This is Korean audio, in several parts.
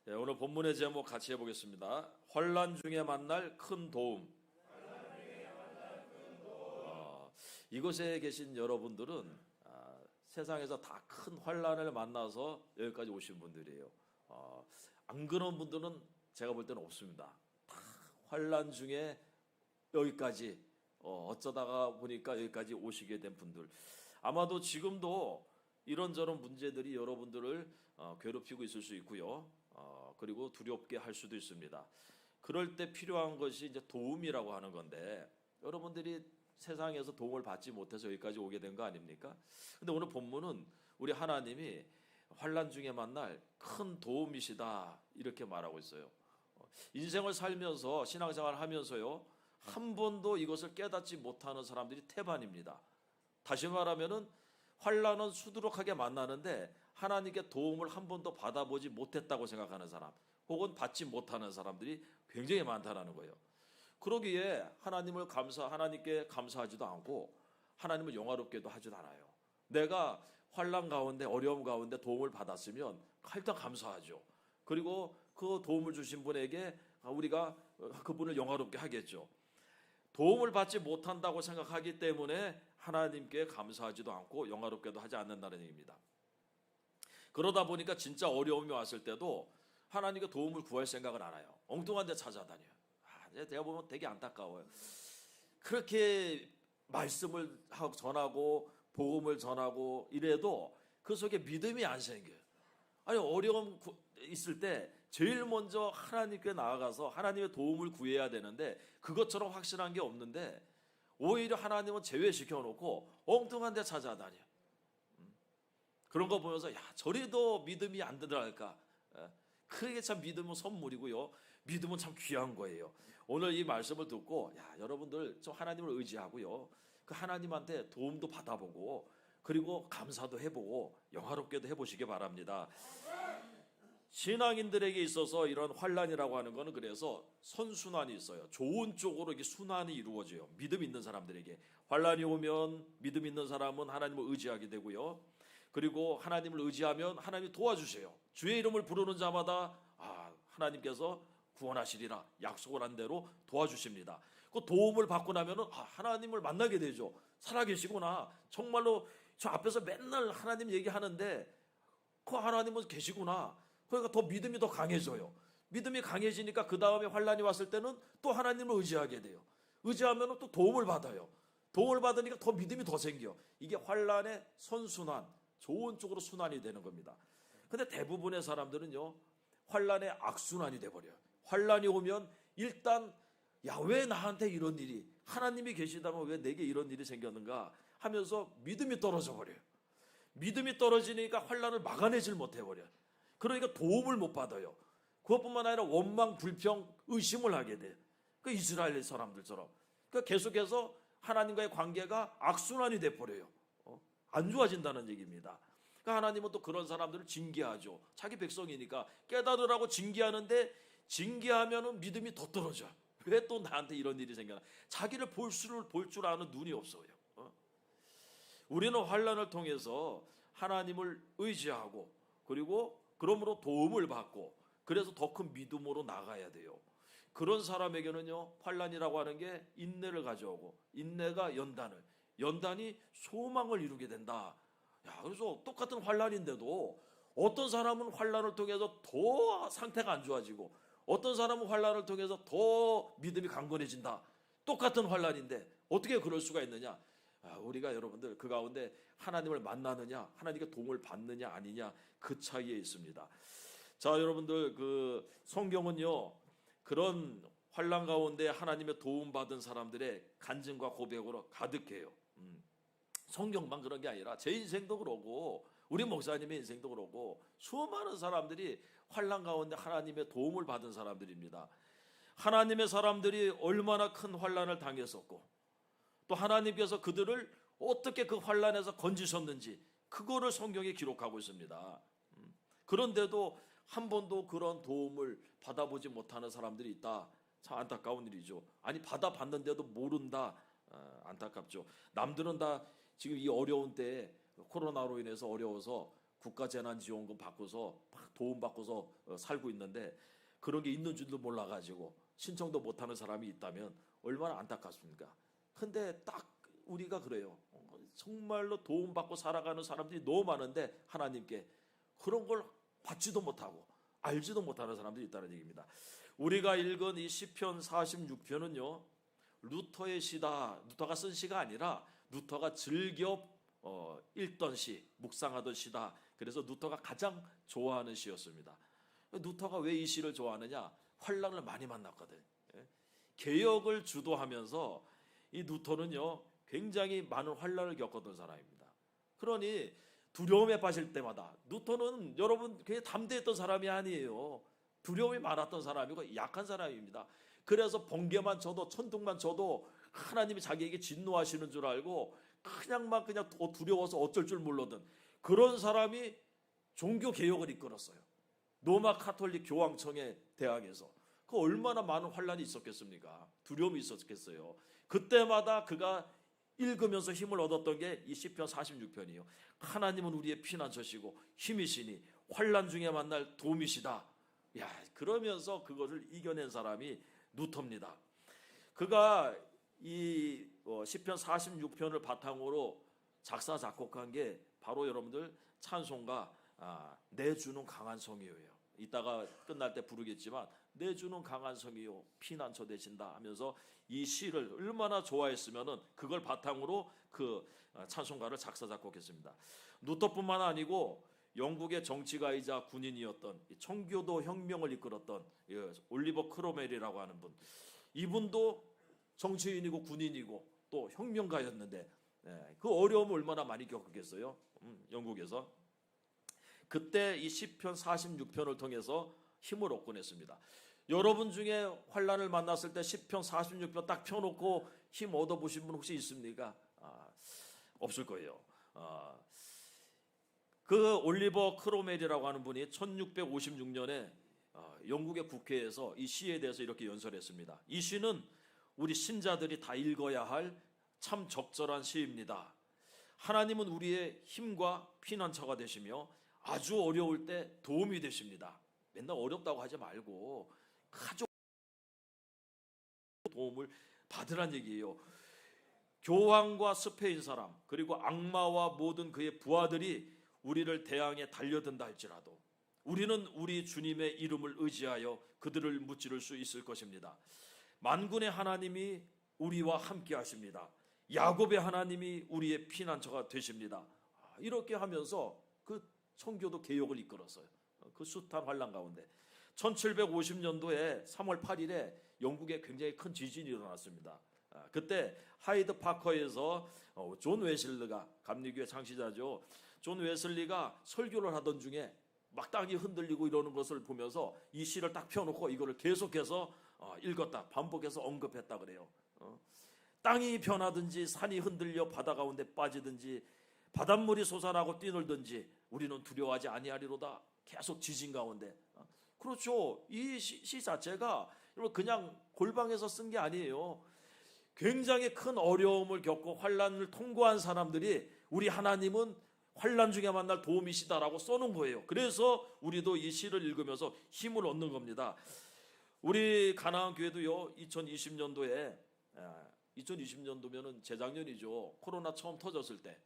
네, 오늘 본문의 제목 같이 해보겠습니다. 환난 중에 만날 큰 도움. 이곳에 계신 여러분들은 세상에서 다 큰 환난을 만나서 여기까지 오신 분들이에요. 안 그런 분들은 제가 볼 때는 없습니다. 다 환난 중에 여기까지 어쩌다가 보니까 여기까지 오시게 된 분들, 아마도 지금도 이런저런 문제들이 여러분들을 괴롭히고 있을 수 있고요. 그리고 두렵게 할 수도 있습니다. 그럴 때 필요한 것이 이제 도움이라고 하는 건데, 여러분들이 세상에서 도움을 받지 못해서 여기까지 오게 된 거 아닙니까? 근데 오늘 본문은 우리 하나님이 환난 중에 만날 큰 도움이시다 이렇게 말하고 있어요. 인생을 살면서 신앙생활을 하면서요, 한 번도 이것을 깨닫지 못하는 사람들이 태반입니다. 다시 말하면은 환난은 수두룩하게 만나는데 하나님께 도움을 한 번도 받아보지 못했다고 생각하는 사람, 혹은 받지 못하는 사람들이 굉장히 많다는 거예요. 그러기에 하나님께 감사하지도 않고 하나님을 영화롭게도 하지도 않아요. 내가 환난 가운데, 어려움 가운데 도움을 받았으면 일단 감사하죠. 그리고 그 도움을 주신 분에게 우리가 그분을 영화롭게 하겠죠. 도움을 받지 못한다고 생각하기 때문에 하나님께 감사하지도 않고 영화롭게도 하지 않는다는 얘기입니다. 그러다 보니까 진짜 어려움이 왔을 때도 하나님께 도움을 구할 생각을 안 해요. 엉뚱한 데 찾아다녀요. 제가 보면 되게 안타까워요. 그렇게 말씀을 전하고 복음을 전하고 이래도 그 속에 믿음이 안 생겨요. 아니, 어려움 있을 때 제일 먼저 하나님께 나아가서 하나님의 도움을 구해야 되는데 그것처럼 확실한 게 없는데 오히려 하나님은 제외시켜 놓고 엉뚱한 데 찾아다녀. 그런 거 보면서 저리도 믿음이 안 들어갈까. 그게 참 믿음은 선물이고요, 믿음은 참 귀한 거예요. 오늘 이 말씀을 듣고 여러분들 좀 하나님을 의지하고요, 그 하나님한테 도움도 받아보고 그리고 감사도 해보고 영화롭게도 해보시기 바랍니다. 신앙인들에게 있어서 이런 환난이라고 하는 것은 그래서 선순환이 있어요. 좋은 쪽으로 이게 순환이 이루어져요. 믿음 있는 사람들에게 환난이 오면 믿음 있는 사람은 하나님을 의지하게 되고요, 그리고 하나님을 의지하면 하나님이 도와주세요. 주의 이름을 부르는 자마다 하나님께서 구원하시리라 약속을 한 대로 도와주십니다. 그 도움을 받고 나면은 하나님을 만나게 되죠. 살아계시구나, 정말로 저 앞에서 맨날 하나님 얘기하는데 그 하나님은 계시구나. 그러니까 더 믿음이 더 강해져요. 믿음이 강해지니까 그 다음에 환난이 왔을 때는 또 하나님을 의지하게 돼요. 의지하면 또 도움을 받아요. 도움을 받으니까 더 믿음이 더 생겨. 이게 환난의 선순환, 좋은 쪽으로 순환이 되는 겁니다. 근데 대부분의 사람들은요, 환난의 악순환이 돼버려요. 환난이 오면 일단 왜 나한테 이런 일이, 하나님이 계시다면 왜 내게 이런 일이 생겼는가 하면서 믿음이 떨어져 버려요. 믿음이 떨어지니까 환난을 막아내질 못해버려요. 그러니까 도움을 못 받아요. 그것뿐만 아니라 원망, 불평, 의심을 하게 돼요. 그 이스라엘 사람들처럼. 그러니까 계속해서 하나님과의 관계가 악순환이 돼버려요. 안 좋아진다는 얘기입니다. 그러니까 하나님은 또 그런 사람들을 징계하죠. 자기 백성이니까 깨달으라고 징계하는데, 징계하면은 믿음이 더 떨어져. 왜 또 나한테 이런 일이 생겨나? 자기를 볼 줄 아는 눈이 없어요. 우리는 환난을 통해서 하나님을 의지하고 그리고 그러므로 도움을 받고 그래서 더 큰 믿음으로 나가야 돼요. 그런 사람에게는요, 환난이라고 하는 게 인내를 가져오고, 인내가 연단이 소망을 이루게 된다. 그래서 똑같은 환난인데도 어떤 사람은 환난을 통해서 더 상태가 안 좋아지고 어떤 사람은 환난을 통해서 더 믿음이 강건해진다. 똑같은 환난인데 어떻게 그럴 수가 있느냐? 우리가 여러분들 그 가운데 하나님을 만나느냐, 하나님께 도움을 받느냐 아니냐, 그 차이에 있습니다. 자, 여러분들 그 성경은요, 그런 환난 가운데 하나님의 도움 받은 사람들의 간증과 고백으로 가득해요. 성경만 그런 게 아니라 제 인생도 그러고 우리 목사님의 인생도 그러고 수많은 사람들이 환난 가운데 하나님의 도움을 받은 사람들입니다. 하나님의 사람들이 얼마나 큰 환난을 당했었고 또 하나님께서 그들을 어떻게 그 환난에서 건지셨는지 그거를 성경에 기록하고 있습니다. 그런데도 한 번도 그런 도움을 받아보지 못하는 사람들이 있다. 참 안타까운 일이죠. 아니, 받아봤는데도 모른다. 안타깝죠. 남들은 다 지금 이 어려운 때에 코로나로 인해서 어려워서 국가재난지원금 받고서 도움 받고서 살고 있는데 그런 게 있는 줄도 몰라가지고 신청도 못하는 사람이 있다면 얼마나 안타깝습니까? 근데 딱 우리가 그래요. 정말로 도움받고 살아가는 사람들이 너무 많은데 하나님께 그런 걸 받지도 못하고 알지도 못하는 사람들이 있다는 얘기입니다. 우리가 읽은 이 시편 46편은요 루터의 시다. 루터가 쓴 시가 아니라 루터가 즐겨 읽던 시, 묵상하던 시다. 그래서 루터가 가장 좋아하는 시였습니다. 루터가 왜 이 시를 좋아하느냐? 환난을 많이 만났거든. 개혁을 주도하면서 이 루터는요 굉장히 많은 환난을 겪었던 사람입니다. 그러니 두려움에 빠질 때마다 루터는 여러분 그냥 담대했던 사람이 아니에요. 두려움이 많았던 사람이고 약한 사람입니다. 그래서 번개만 쳐도 천둥만 쳐도 하나님이 자기에게 진노하시는 줄 알고 그냥 두려워서 어쩔 줄 몰라던 그런 사람이 종교 개혁을 이끌었어요. 로마 카톨릭 교황청의 대학에서 그 얼마나 많은 환란이 있었겠습니까? 두려움이 있었겠어요. 그때마다 그가 읽으면서 힘을 얻었던 게 이 시편 46편이에요. 하나님은 우리의 피난처시고 힘이시니 환란 중에 만날 도움이시다. 야, 그러면서 그것을 이겨낸 사람이 루터입니다. 그가 이 시편 46편을 바탕으로 작사 작곡한 게 바로 여러분들 찬송가 내 주는 강한 성이요예요. 이따가 끝날 때 부르겠지만 내 주는 강한 성이요 피난처 되신다 하면서 이 시를 얼마나 좋아했으면은 그걸 바탕으로 그 찬송가를 작사 작곡했습니다. 루터뿐만 아니고 영국의 정치가이자 군인이었던 청교도 혁명을 이끌었던 올리버 크로멜이라고 하는 분, 이분도 정치인이고 군인이고 또 혁명가였는데 그 어려움을 얼마나 많이 겪었겠어요. 영국에서 그때 이 시편 46편을 통해서 힘을 얻곤 했습니다. 여러분 중에 환난을 만났을 때 시편 46편 딱 펴놓고 힘 얻어보신 분 혹시 있습니까? 없을 거예요. 그 올리버 크로멜이라고 하는 분이 1656년에 영국의 국회에서 이 시에 대해서 이렇게 연설했습니다. 이 시는 우리 신자들이 다 읽어야 할 참 적절한 시입니다. 하나님은 우리의 힘과 피난처가 되시며 아주 어려울 때 도움이 되십니다. 맨날 어렵다고 하지 말고 가족 도움을 받으란 얘기예요. 교황과 스페인 사람 그리고 악마와 모든 그의 부하들이 우리를 대항해 달려든다 할지라도 우리는 우리 주님의 이름을 의지하여 그들을 무찌를 수 있을 것입니다. 만군의 하나님이 우리와 함께 하십니다. 야곱의 하나님이 우리의 피난처가 되십니다. 이렇게 하면서 그 청교도 개혁을 이끌었어요. 그 숱한 환란 가운데 1750년도에 3월 8일에 영국에 굉장히 큰 지진이 일어났습니다. 그때 하이드 파커에서 존 웨슬리가 감리교회 창시자죠. 존 웨슬리가 설교를 하던 중에 막 땅이 흔들리고 이러는 것을 보면서 이 시를 딱 펴놓고 이거를 계속해서 읽었다, 반복해서 언급했다 그래요. 땅이 변하든지 산이 흔들려 바다 가운데 빠지든지 바닷물이 솟아나고 뛰놀든지 우리는 두려워하지 아니하리로다. 계속 지진 가운데. 그렇죠. 이 시 자체가 그냥 골방에서 쓴 게 아니에요. 굉장히 큰 어려움을 겪고 환난을 통과한 사람들이 우리 하나님은 환난 중에 만날 도움이시다라고 써놓은 거예요. 그래서 우리도 이 시를 읽으면서 힘을 얻는 겁니다. 우리 가나안 교회도요 2020년도면은 재작년이죠. 코로나 처음 터졌을 때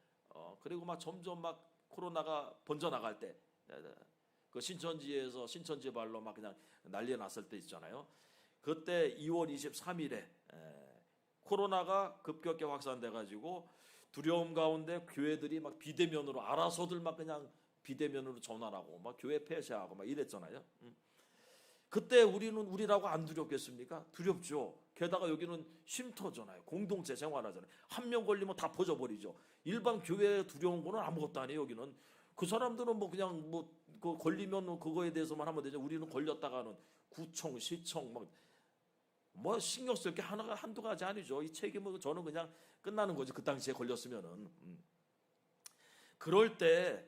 그리고 점점 코로나가 번져나갈 때 그 신천지 발로 그냥 난리 났을 때 있잖아요. 그때 2월 23일에 코로나가 급격히 확산돼 가지고 두려움 가운데 교회들이 비대면으로 알아서들 그냥 비대면으로 전환하고 교회 폐쇄하고 이랬잖아요. 그때 우리라고 안 두렵겠습니까? 두렵죠. 게다가 여기는 쉼터잖아요. 공동체 생활하잖아요. 한 명 걸리면 다 퍼져버리죠. 일반 교회에 두려운 거는 아무것도 아니에요. 여기는 그 사람들은 그냥 그 걸리면 그거에 대해서만 하면 되죠. 우리는 걸렸다가는 구청, 시청 신경 쓸 게 한두 가지 아니죠. 이 책임은 저는 그냥 끝나는 거지. 그 당시에 걸렸으면은. 그럴 때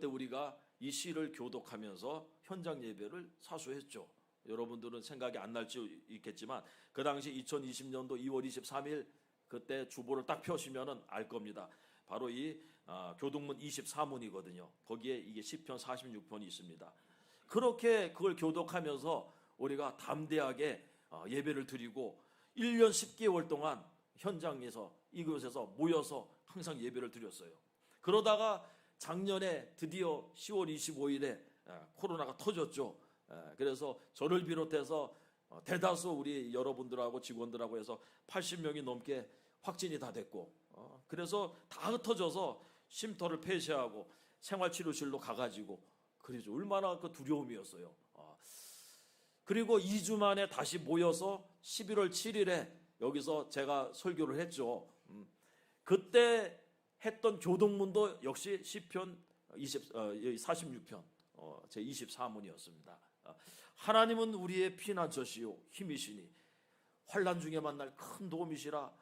우리가 이 시를 교독하면서 현장 예배를 사수했죠. 여러분들은 생각이 안 날지 있겠지만 그 당시 2020년도 2월 23일 그때 주보를 딱 펴시면은 알 겁니다. 바로 이 교동문 24문이거든요. 거기에 이게 시편 46편이 있습니다. 그렇게 그걸 교독하면서 우리가 담대하게 예배를 드리고 1년 10개월 동안 현장에서 이곳에서 모여서 항상 예배를 드렸어요. 그러다가 작년에 드디어 10월 25일에 코로나가 터졌죠. 그래서 저를 비롯해서 대다수 우리 여러분들하고 직원들하고 해서 80명이 넘게 확진이 다 됐고, 그래서 다 흩어져서 쉼터를 폐쇄하고 생활치료실로 가가지고 그러죠. 얼마나 그 두려움이었어요. 그리고 2주 만에 다시 모여서 11월 7일에 여기서 제가 설교를 했죠. 그때 했던 교동문도 역시 시편 46편 제 24문이었습니다. 하나님은 우리의 피난처시요 힘이시니 환난 중에 만날 큰 도움이시라.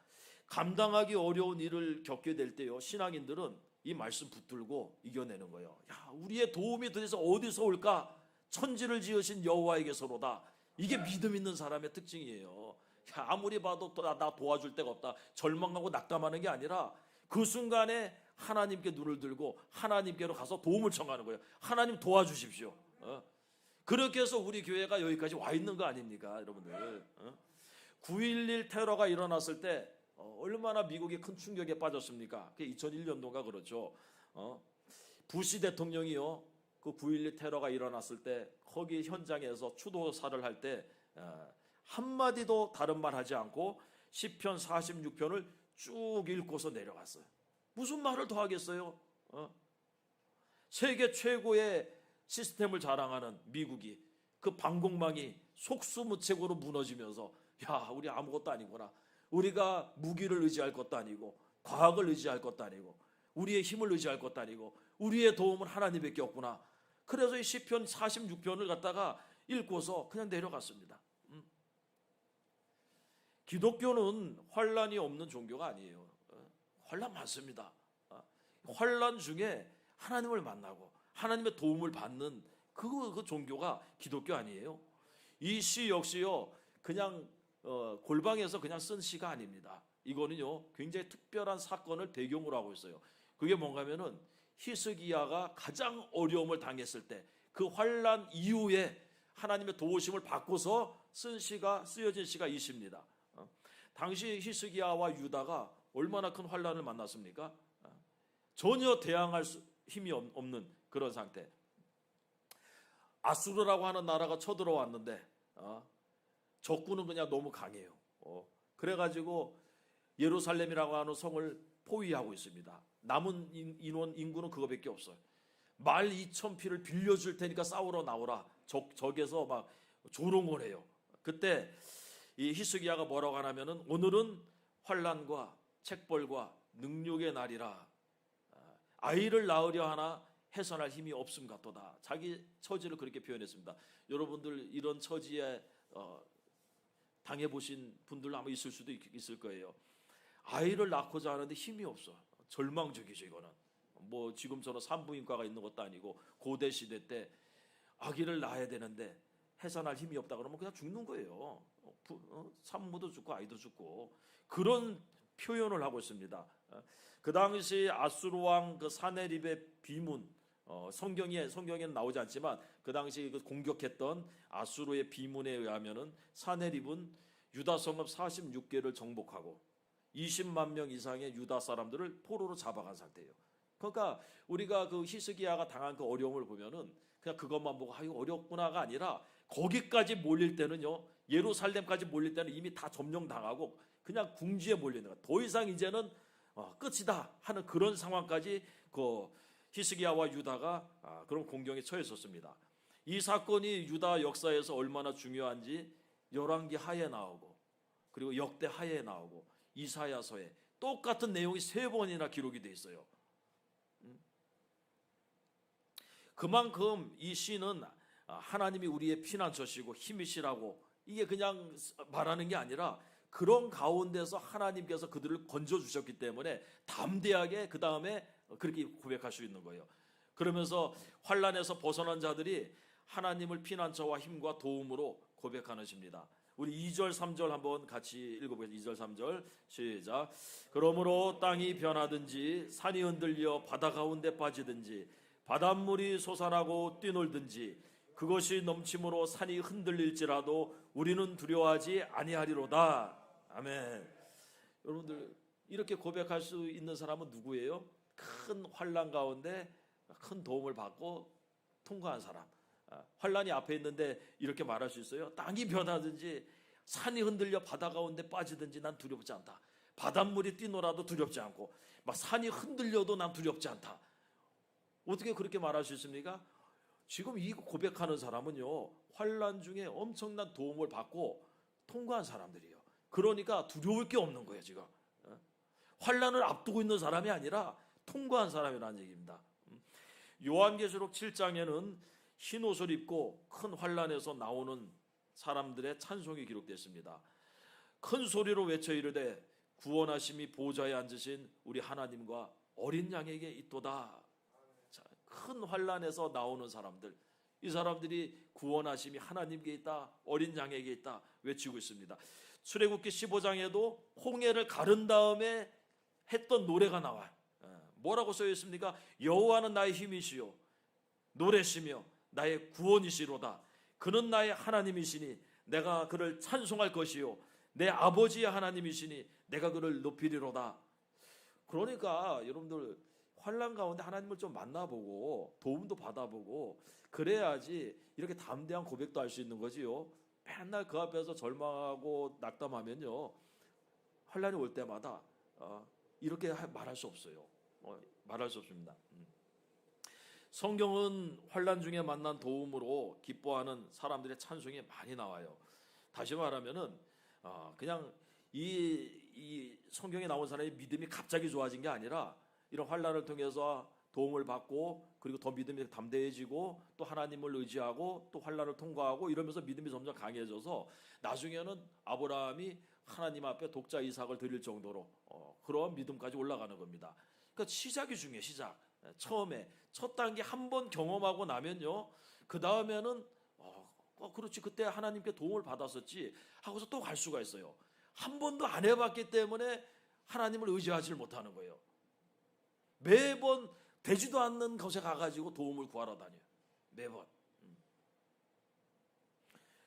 감당하기 어려운 일을 겪게 될 때요, 신앙인들은 이 말씀 붙들고 이겨내는 거예요. 야, 우리의 도움이 도대체 어디서 올까? 천지를 지으신 여호와에게서로다. 이게 믿음 있는 사람의 특징이에요. 야, 아무리 봐도 나 도와줄 데가 없다, 절망하고 낙담하는 게 아니라 그 순간에 하나님께 눈을 들고 하나님께로 가서 도움을 청하는 거예요. 하나님 도와주십시오. 그렇게 해서 우리 교회가 여기까지 와 있는 거 아닙니까, 여러분들? 9.11 테러가 일어났을 때 얼마나 미국이 큰 충격에 빠졌습니까? 그게 2001년도가 그렇죠. 부시 대통령이요, 그 9.11 테러가 일어났을 때 거기 현장에서 추도사를 할 때 한마디도 다른 말 하지 않고 시편 46편을 쭉 읽고서 내려갔어요. 무슨 말을 더 하겠어요? 세계 최고의 시스템을 자랑하는 미국이 그 방공망이 속수무책으로 무너지면서, 야, 우리 아무것도 아니구나. 우리가 무기를 의지할 것도 아니고 과학을 의지할 것도 아니고 우리의 힘을 의지할 것도 아니고 우리의 도움은 하나님밖에 없구나. 그래서 이 시편 46편을 갖다가 읽고서 그냥 내려갔습니다. 기독교는 환란이 없는 종교가 아니에요. 환란 많습니다. 환란 중에 하나님을 만나고 하나님의 도움을 받는 그 종교가 기독교 아니에요. 이 시 역시요, 그냥 골방에서 그냥 쓴 시가 아닙니다. 이거는요, 굉장히 특별한 사건을 배경으로 하고 있어요. 그게 뭔가면은 히스기야가 가장 어려움을 당했을 때 그 환란 이후에 하나님의 도우심을 받고서 쓰여진 시가 이 시입니다. 당시 히스기야와 유다가 얼마나 큰 환란을 만났습니까? 전혀 대항할 힘이 없는 그런 상태. 아수르라고 하는 나라가 쳐들어왔는데 적군은 그냥 너무 강해요. 그래가지고 예루살렘이라고 하는 성을 포위하고 있습니다. 남은 인구는 그거밖에 없어요. 말 2,000피를 빌려줄 테니까 싸우러 나오라. 적에서 막 조롱을 해요. 그때 이 히스기야가 뭐라고 하냐면은, 오늘은 환난과 책벌과 능욕의 날이라 아이를 낳으려 하나 해산할 힘이 없음 같도다. 자기 처지를 그렇게 표현했습니다. 여러분들 이런 처지에 당해보신 분들 아마 있을 수도 있을 거예요. 아이를 낳고자 하는데 힘이 없어. 절망적이죠. 이거는 뭐 지금처럼 산부인과가 있는 것도 아니고 고대 시대 때 아기를 낳아야 되는데 해산할 힘이 없다 그러면 그냥 죽는 거예요. 산모도 죽고 아이도 죽고, 그런 표현을 하고 있습니다. 그 당시 아수르 왕 그 사네립의 비문, 성경에는 나오지 않지만 그 당시 그 공격했던 아수르의 비문에 의하면은 사네립은 유다 성읍 46개를 정복하고 20만 명 이상의 유다 사람들을 포로로 잡아간 상태예요. 그러니까 우리가 그 히스기야가 당한 그 어려움을 보면은 그냥 그것만 보고 아유 어렵구나가 아니라, 거기까지 몰릴 때는요, 예루살렘까지 몰릴 때는 이미 다 점령당하고 그냥 궁지에 몰리는 거야. 더 이상 이제는 끝이다 하는 그런 상황까지 그 히스기야와 유다가 그런 공경에 처했었습니다. 이 사건이 유다 역사에서 얼마나 중요한지 열왕기 하에 나오고 그리고 역대 하에 나오고 이사야서에 똑같은 내용이 3번이나 기록이 돼 있어요. 그만큼 이 시는 하나님이 우리의 피난처시고 힘이시라고 이게 그냥 말하는 게 아니라, 그런 가운데서 하나님께서 그들을 건져주셨기 때문에 담대하게 그 다음에 그렇게 고백할 수 있는 거예요. 그러면서 환난에서 벗어난 자들이 하나님을 피난처와 힘과 도움으로 고백하는 시입니다. 우리 2절 3절 한번 같이 읽어보겠습니다. 2절 3절 시작. 그러므로 땅이 변하든지 산이 흔들려 바다 가운데 빠지든지 바닷물이 솟아나고 뛰놀든지 그것이 넘침으로 산이 흔들릴지라도 우리는 두려워하지 아니하리로다. 아멘. 여러분들 이렇게 고백할 수 있는 사람은 누구예요? 큰 환난 가운데 큰 도움을 받고 통과한 사람. 환난이 앞에 있는데 이렇게 말할 수 있어요. 땅이 변하든지 산이 흔들려 바다 가운데 빠지든지 난 두렵지 않다. 바닷물이 뛰놀아도 두렵지 않고 막 산이 흔들려도 난 두렵지 않다. 어떻게 그렇게 말할 수 있습니까? 지금 이 고백하는 사람은요, 환난 중에 엄청난 도움을 받고 통과한 사람들이에요. 그러니까 두려울 게 없는 거예요. 지금 환난을 앞두고 있는 사람이 아니라 통과한 사람이라는 얘기입니다. 요한계시록 7장에는 흰 옷을 입고 큰 환난에서 나오는 사람들의 찬송이 기록됐습니다. 큰 소리로 외쳐 이르되 구원하심이 보좌에 앉으신 우리 하나님과 어린 양에게 있도다. 자, 큰 환난에서 나오는 사람들, 이 사람들이 구원하심이 하나님께 있다, 어린 양에게 있다 외치고 있습니다. 출애굽기 15장에도 홍해를 가른 다음에 했던 노래가 나와요. 뭐라고 써 있습니까? 여호와는 나의 힘이시요 노래시며 나의 구원이시로다. 그는 나의 하나님이시니 내가 그를 찬송할 것이요 내 아버지의 하나님이시니 내가 그를 높이리로다. 그러니까 여러분들 환난 가운데 하나님을 좀 만나보고 도움도 받아보고 그래야지 이렇게 담대한 고백도 할 수 있는 거지요. 맨날 그 앞에서 절망하고 낙담하면요, 환난이 올 때마다 이렇게 말할 수 없어요. 말할 수 없습니다. 성경은 환난 중에 만난 도움으로 기뻐하는 사람들의 찬송이 많이 나와요. 다시 말하면은 그냥 이 성경에 나온 사람의 믿음이 갑자기 좋아진 게 아니라 이런 환난을 통해서 도움을 받고 그리고 더 믿음이 담대해지고 또 하나님을 의지하고 또 환난을 통과하고 이러면서 믿음이 점점 강해져서 나중에는 아브라함이 하나님 앞에 독자 이삭을 드릴 정도로 그런 믿음까지 올라가는 겁니다. 그러니까 시작이 중요해요. 시작. 처음에 첫 단계 한 번 경험하고 나면요, 그 다음에는 그렇지 그때 하나님께 도움을 받았었지 하고서 또 갈 수가 있어요. 한 번도 안 해봤기 때문에 하나님을 의지하지 못하는 거예요. 매번 되지도 않는 곳에 가가지고 도움을 구하러 다녀요. 매번.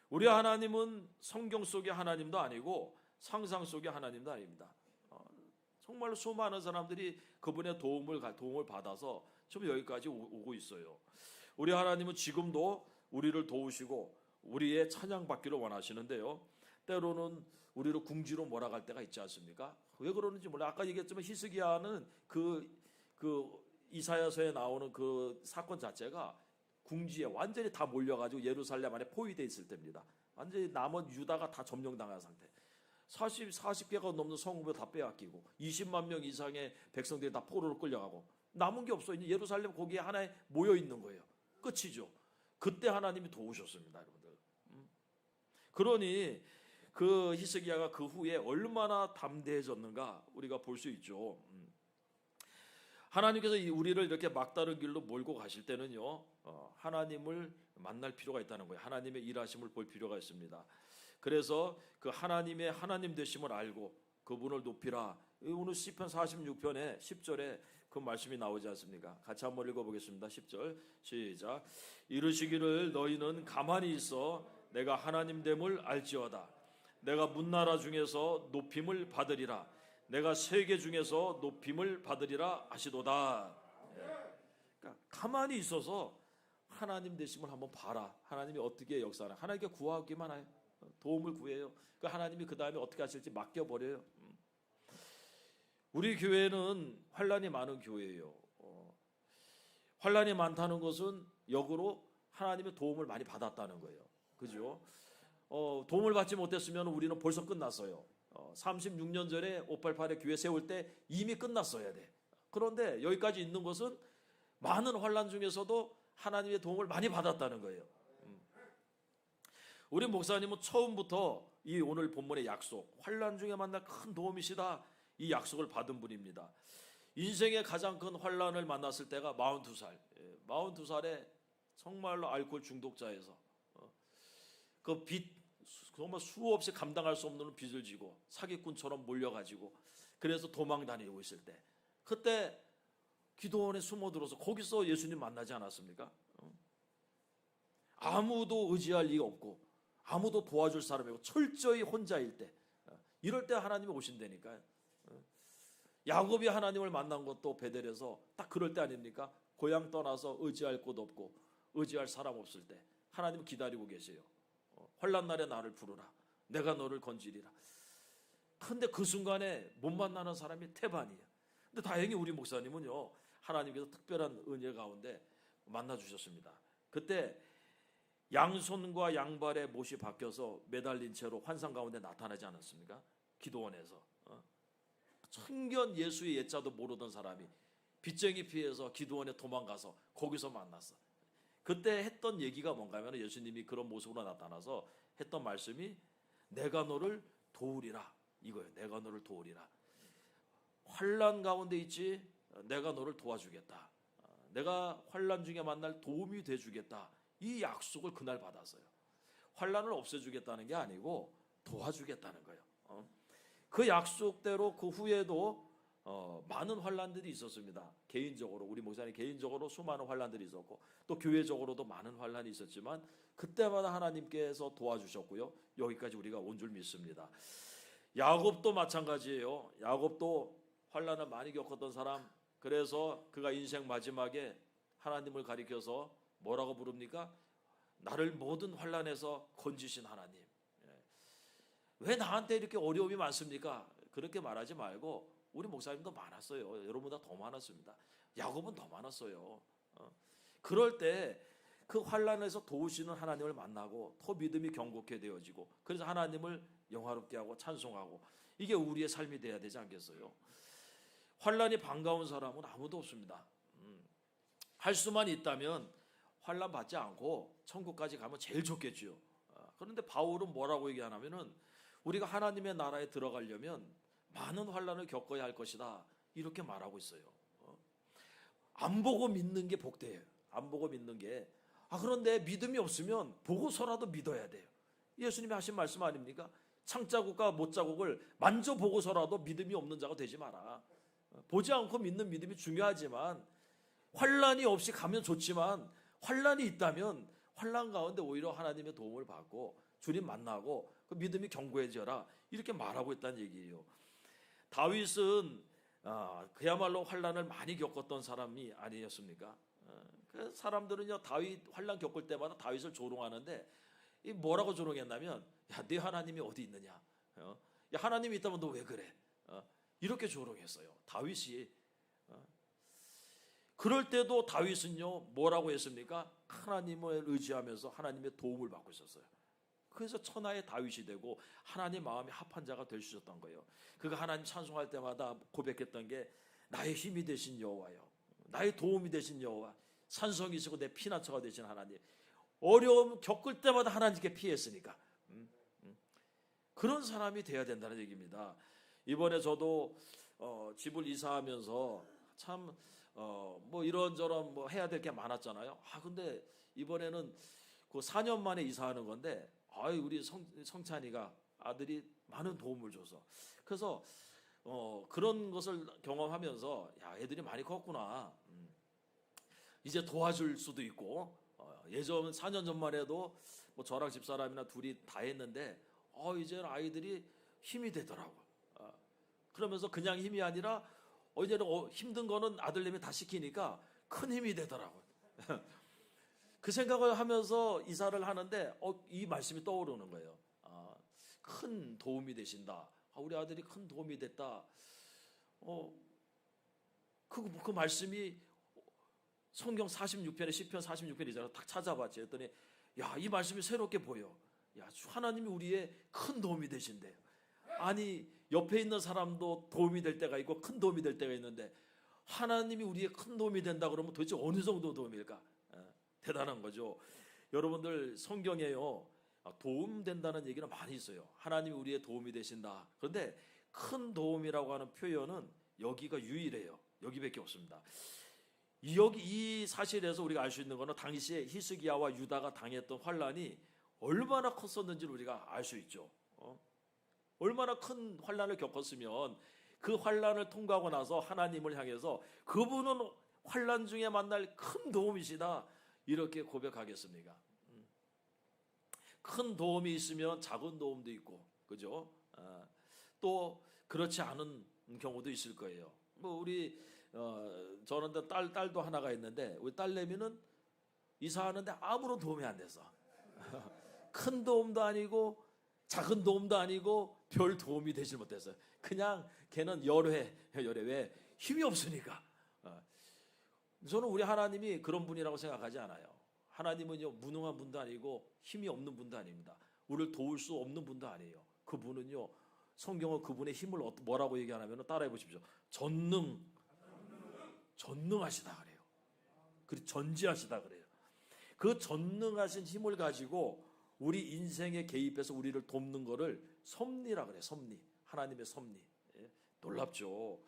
우리 하나님은 성경 속의 하나님도 아니고 상상 속의 하나님도 아닙니다. 정말로 수많은 사람들이 그분의 도움을 받아서 지금 여기까지 오고 있어요. 우리 하나님은 지금도 우리를 도우시고 우리의 찬양받기를 원하시는데요, 때로는 우리를 궁지로 몰아갈 때가 있지 않습니까? 왜 그러는지 몰라요. 아까 얘기했지만 히스기야는 그 이사야서에 나오는 그 사건 자체가 궁지에 완전히 다 몰려가지고 예루살렘 안에 포위되어 있을 때입니다. 완전히 남은 유다가 다 점령당한 상태. 40개가 넘는 성읍을 다 빼앗기고 20만 명 이상의 백성들이 다 포로로 끌려가고 남은 게 없어요. 이제 예루살렘 거기에 하나에 모여 있는 거예요. 끝이죠. 그때 하나님이 도우셨습니다, 여러분들. 그러니 그 히스기야가 그 후에 얼마나 담대해졌는가 우리가 볼 수 있죠. 하나님께서 우리를 이렇게 막다른 길로 몰고 가실 때는요, 하나님을 만날 필요가 있다는 거예요. 하나님의 일하심을 볼 필요가 있습니다. 그래서 그 하나님의 하나님 되심을 알고 그분을 높이라. 오늘 시편 46편에 10절에 그 말씀이 나오지 않습니까? 같이 한번 읽어보겠습니다. 10절 시작. 이르시기를 너희는 가만히 있어 내가 하나님 됨을 알지어다. 내가 문나라 중에서 높임을 받으리라. 내가 세계 중에서 높임을 받으리라 하시도다. 그러니까 가만히 있어서 하나님 되심을 한번 봐라. 하나님이 어떻게 역사하나. 하나님께 구하기만 해요. 도움을 구해요. 그 하나님이 그 다음에 어떻게 하실지 맡겨버려요. 우리 교회는 환난이 많은 교회예요. 환난이 많다는 것은 역으로 하나님의 도움을 많이 받았다는 거예요. 그죠? 도움을 받지 못했으면 우리는 벌써 끝났어요. 36년 전에 588에 교회 세울 때 이미 끝났어야 돼. 그런데 여기까지 있는 것은 많은 환난 중에서도 하나님의 도움을 많이 받았다는 거예요. 우리 목사님은 처음부터 이 오늘 본문의 약속, 환난 중에 만날 큰 도움이시다, 이 약속을 받은 분입니다. 인생의 가장 큰 환난을 만났을 때가 42살. 42살에 정말로 알코올 중독자에서 그 빚 정말 수없이 감당할 수 없는 빚을 지고 사기꾼처럼 몰려가지고 그래서 도망 다니고 있을 때, 그때 기도원에 숨어들어서 거기서 예수님 만나지 않았습니까? 아무도 의지할 리가 없고 아무도 도와줄 사람이 없고 철저히 혼자일 때, 이럴 때 하나님이 오신다니까요. 야곱이 하나님을 만난 것도 베델에서 딱 그럴 때 아닙니까? 고향 떠나서 의지할 곳 없고 의지할 사람 없을 때 하나님 기다리고 계세요. 환난 날에 나를 부르라. 내가 너를 건지리라. 근데 그 순간에 못 만나는 사람이 태반이에요. 근데 다행히 우리 목사님은요, 하나님께서 특별한 은혜 가운데 만나 주셨습니다. 그때 양손과 양발에 못이 박혀서 매달린 채로 환상 가운데 나타나지 않았습니까? 기도원에서. 천견 예수의 예자도 모르던 사람이 빚쟁이 피해서 기도원에 도망가서 거기서 만났어. 그때 했던 얘기가 뭔가 하면 예수님이 그런 모습으로 나타나서 했던 말씀이 내가 너를 도우리라 이거예요. 내가 너를 도우리라. 환난 가운데 있지, 내가 너를 도와주겠다. 내가 환난 중에 만날 도움이 돼주겠다. 이 약속을 그날 받았어요. 환난을 없애주겠다는 게 아니고 도와주겠다는 거예요. 그 약속대로 그 후에도 많은 환난들이 있었습니다. 개인적으로 우리 목사님 개인적으로 수많은 환난들이 있었고 또 교회적으로도 많은 환난이 있었지만 그때마다 하나님께서 도와주셨고요. 여기까지 우리가 온 줄 믿습니다. 야곱도 마찬가지예요. 야곱도 환난을 많이 겪었던 사람. 그래서 그가 인생 마지막에 하나님을 가리켜서 뭐라고 부릅니까? 나를 모든 환난에서 건지신 하나님. 왜 나한테 이렇게 어려움이 많습니까? 그렇게 말하지 말고 우리 목사님도 많았어요. 여러분보다 더 많았습니다. 야곱은 더 많았어요. 그럴 때 그 환난에서 도우시는 하나님을 만나고 더 믿음이 견고케 되어지고 그래서 하나님을 영화롭게 하고 찬송하고 이게 우리의 삶이 돼야 되지 않겠어요? 환난이 반가운 사람은 아무도 없습니다. 할 수만 있다면 환난 받지 않고 천국까지 가면 제일 좋겠지요. 그런데 바울은 뭐라고 얘기하냐면은 우리가 하나님의 나라에 들어가려면 많은 환난을 겪어야 할 것이다. 이렇게 말하고 있어요. 안 보고 믿는 게 복돼요. 안 보고 믿는 게. 그런데 믿음이 없으면 보고서라도 믿어야 돼요. 예수님이 하신 말씀 아닙니까? 창자국과 못자국을 만져보고서라도 믿음이 없는 자가 되지 마라. 보지 않고 믿는 믿음이 중요하지만 환난이 없이 가면 좋지만 환난이 있다면 환난 가운데 오히려 하나님의 도움을 받고 주님 만나고 그 믿음이 견고해져라. 이렇게 말하고 있다는 얘기예요. 다윗은 그야말로 환난을 많이 겪었던 사람이 아니었습니까? 그 사람들은요 다윗 환난 겪을 때마다 다윗을 조롱하는데 이 뭐라고 조롱했냐면 야, 네 하나님이 어디 있느냐? 야, 하나님이 있다면 너 왜 그래? 이렇게 조롱했어요. 다윗이. 그럴 때도 다윗은요 뭐라고 했습니까? 하나님을 의지하면서 하나님의 도움을 받고 있었어요. 그래서 천하의 다윗이 되고 하나님 마음에 합한 자가 될 수 있었던 거예요. 그가 하나님 찬송할 때마다 고백했던 게 나의 힘이 되신 여호와요, 나의 도움이 되신 여호와, 산성이시고 내 피난처가 되신 하나님. 어려움 겪을 때마다 하나님께 피했으니까 그런 사람이 돼야 된다는 얘기입니다. 이번에 저도 집을 이사하면서 참 뭐 이런저런 뭐 해야 될 게 많았잖아요. 근데 이번에는 그 4년 만에 이사하는 건데 우리 성찬이가 아들이 많은 도움을 줘서 그래서 그런 것을 경험하면서 야, 애들이 많이 컸구나. 이제 도와줄 수도 있고 예전 4년 전만 해도 뭐 저랑 집사람이나 둘이 다 했는데 이제는 아이들이 힘이 되더라고. 그러면서 그냥 힘이 아니라 이제는 힘든 거는 아들님이 다 시키니까 큰 힘이 되더라고. 그 생각을 하면서 이사를 하는데 이 말씀이 떠오르는 거예요. 큰 도움이 되신다. 우리 아들이 큰 도움이 됐다. 그 말씀이 성경 46편에 시편 46편이잖아. 딱 찾아봤지. 했더니 야, 이 말씀이 새롭게 보여. 야, 하나님이 우리의 큰 도움이 되신대요. 아니 옆에 있는 사람도 도움이 될 때가 있고 큰 도움이 될 때가 있는데 하나님이 우리의 큰 도움이 된다 그러면 도대체 어느 정도 도움일까? 대단한 거죠. 여러분들 성경에요 도움된다는 얘기는 많이 있어요. 하나님이 우리의 도움이 되신다. 그런데 큰 도움이라고 하는 표현은 여기가 유일해요. 여기밖에 없습니다. 이 사실에서 우리가 알 수 있는 것은 당시에 히스기야와 유다가 당했던 환란이 얼마나 컸었는지를 우리가 알 수 있죠. 얼마나 큰 환난을 겪었으면 그 환난을 통과하고 나서 하나님을 향해서 그분은 환난 중에 만날 큰 도움이시다 이렇게 고백하겠습니까? 큰 도움이 있으면 작은 도움도 있고, 그죠? 또 그렇지 않은 경우도 있을 거예요. 뭐 우리 저는 딸도 하나가 있는데 우리 딸내미는 이사하는데 아무런 도움이 안 돼서 큰 도움도 아니고 작은 도움도 아니고 별 도움이 되질 못했어요. 그냥 걔는 열외 왜 힘이 없으니까. 저는 우리 하나님이 그런 분이라고 생각하지 않아요. 하나님은요 무능한 분도 아니고 힘이 없는 분도 아닙니다. 우리를 도울 수 없는 분도 아니에요. 그분은요 성경은 그분의 힘을 뭐라고 얘기하냐면 따라해 보십시오. 전능하시다 그래요. 그리고 전지하시다 그래요. 그 전능하신 힘을 가지고 우리 인생에 개입해서 우리를 돕는 거를 섭리라 그래요. 섭리. 하나님의 섭리. 놀랍죠.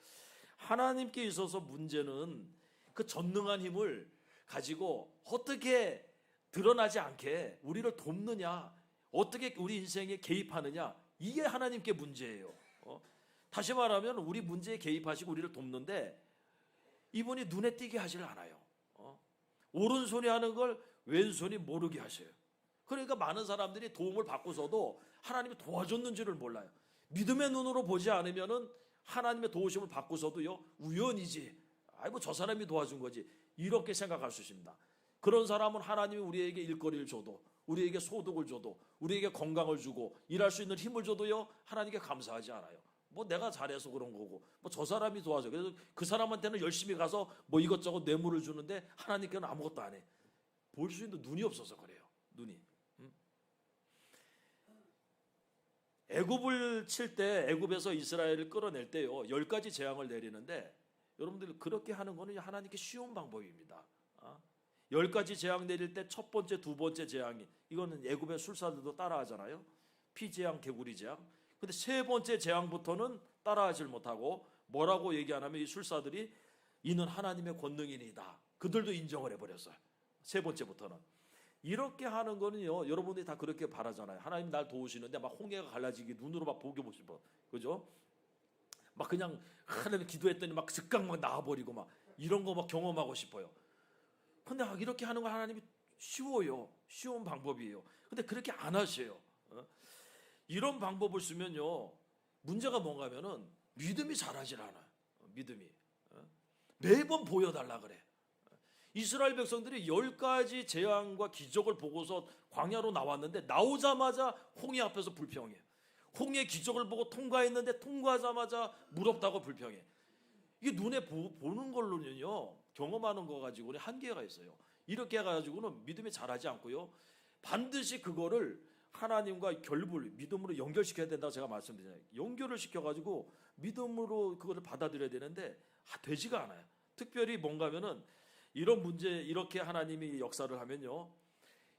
하나님께 있어서 문제는 그 전능한 힘을 가지고 어떻게 드러나지 않게 우리를 돕느냐, 어떻게 우리 인생에 개입하느냐, 이게 하나님께 문제예요. 다시 말하면 우리 문제에 개입하시고 우리를 돕는데 이분이 눈에 띄게 하질 않아요. 오른손이 하는 걸 왼손이 모르게 하셔요. 그러니까 많은 사람들이 도움을 받고서도 하나님이 도와줬는지를 몰라요. 믿음의 눈으로 보지 않으면은 하나님의 도우심을 받고서도요 우연이지. 아이고 저 사람이 도와준 거지. 이렇게 생각할 수 있습니다. 그런 사람은 하나님이 우리에게 일거리를 줘도, 우리에게 소득을 줘도, 우리에게 건강을 주고 일할 수 있는 힘을 줘도요 하나님께 감사하지 않아요. 뭐 내가 잘해서 그런 거고, 뭐 저 사람이 도와줘. 그래서 그 사람한테는 열심히 가서 뭐 이것저것 뇌물을 주는데 하나님께는 아무것도 안 해. 볼 수 있는 눈이 없어서 그래요. 눈이. 애굽을 칠 때, 애굽에서 이스라엘을 끌어낼 때요 10가지 재앙을 내리는데 여러분들 그렇게 하는 거는 하나님께 쉬운 방법입니다. 10가지 재앙 내릴 때 첫 번째, 두 번째 재앙이, 이거는 애굽의 술사들도 따라하잖아요. 피재앙, 개구리 재앙. 근데 세 번째 재앙부터는 따라하질 못하고 뭐라고 얘기하냐면 이 술사들이 이는 하나님의 권능이니다. 그들도 인정을 해버렸어요. 세 번째부터는. 이렇게 하는 거는요 여러분들이 다 그렇게 바라잖아요. 하나님 날 도우시는데 막 홍해가 갈라지기 눈으로 막 보게 싶어. 그죠? 막 그냥 하나님 기도했더니 막 즉각 막 나와버리고 막 이런 거 막 경험하고 싶어요. 근데 이렇게 하는 거 하나님이 쉬워요. 쉬운 방법이에요. 근데 그렇게 안 하셔요. 이런 방법을 쓰면요 문제가 뭔가 하면은 믿음이 자라질 않아요. 믿음이 매번 보여달라 그래. 이스라엘 백성들이 10가지 재앙과 기적을 보고서 광야로 나왔는데 나오자마자 홍해 앞에서 불평해. 홍해 기적을 보고 통과했는데 통과하자마자 무럽다고 불평해. 이게 눈에 보는 걸로는요 경험하는 거 가지고는 한계가 있어요. 이렇게 해가지고는 믿음이 자라지 않고요 반드시 그거를 하나님과 결부를 믿음으로 연결시켜야 된다고 제가 말씀드리잖아요. 연결을 시켜가지고 믿음으로 그거를 받아들여야 되는데 되지가 않아요. 특별히 뭔가 하면은 이런 문제, 이렇게 하나님이 역사를 하면요